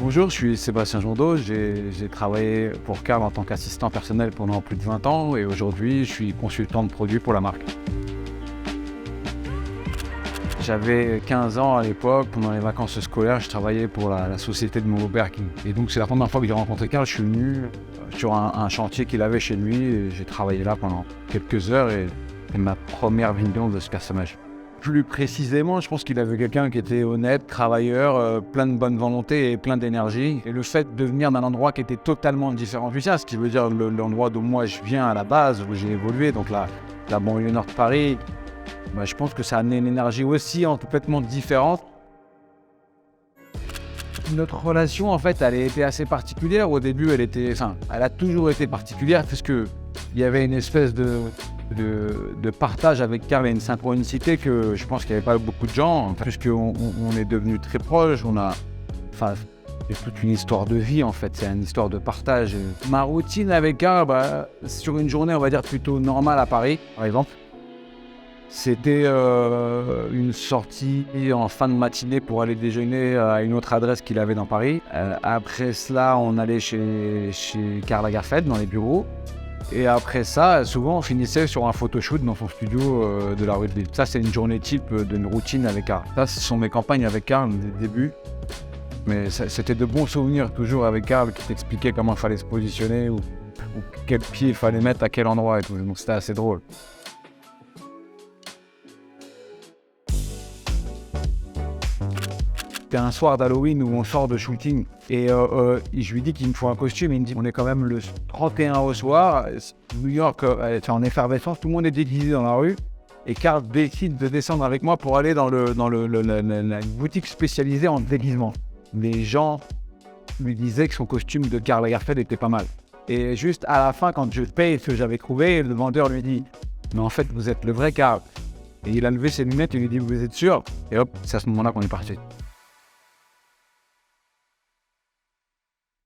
Bonjour, je suis Sébastien Jondeau. J'ai travaillé pour Carl en tant qu'assistant personnel pendant plus de 20 ans et aujourd'hui, je suis consultant de produits pour la marque. J'avais 15 ans à l'époque, pendant les vacances scolaires, je travaillais pour la société de mon beau-père. Et donc, c'est la première fois que j'ai rencontré Carl. Je suis venu sur un chantier qu'il avait chez lui et j'ai travaillé là pendant quelques heures et c'est ma première vision de ce personnage. Plus précisément, je pense qu'il avait quelqu'un qui était honnête, travailleur, plein de bonne volonté et plein d'énergie. Et le fait de venir d'un endroit qui était totalement différent du sien, ce qui veut dire l'endroit d'où moi je viens à la base, où j'ai évolué, donc la banlieue nord de Paris, je pense que ça a amené une énergie aussi complètement différente. Notre relation, en fait, elle a été assez particulière. Au début, elle a toujours été particulière parce que il y avait une espèce de partage avec Carl et une synchronicité que je pense qu'il n'y avait pas beaucoup de gens, puisqu'on est devenus très proches. C'est toute une histoire de vie, en fait. C'est une histoire de partage. Ma routine avec Carl, sur une journée, on va dire plutôt normale à Paris, par exemple, c'était une sortie en fin de matinée pour aller déjeuner à une autre adresse qu'il avait dans Paris. Après cela, on allait chez Karl Lagerfeld dans les bureaux. Et après ça, souvent, on finissait sur un photoshoot dans son studio de la rue de Lille. Ça, c'est une journée type d'une routine avec Carl. Ça, ce sont mes campagnes avec Carl dès le début. Mais c'était de bons souvenirs toujours avec Carl qui t'expliquait comment il fallait se positionner ou quel pied il fallait mettre à quel endroit et tout. Donc c'était assez drôle. C'était un soir d'Halloween où on sort de shooting et je lui dis qu'il me faut un costume et il me dit on est quand même le 31 au soir, New York est en effervescence, tout le monde est déguisé dans la rue et Carl décide de descendre avec moi pour aller dans la boutique spécialisée en déguisement. Les gens lui disaient que son costume de Karl Lagerfeld était pas mal. Et juste à la fin, quand je paye ce que j'avais trouvé, le vendeur lui dit mais en fait vous êtes le vrai Carl. Et il a levé ses lunettes et lui dit vous êtes sûr? Et hop, c'est à ce moment-là qu'on est parti.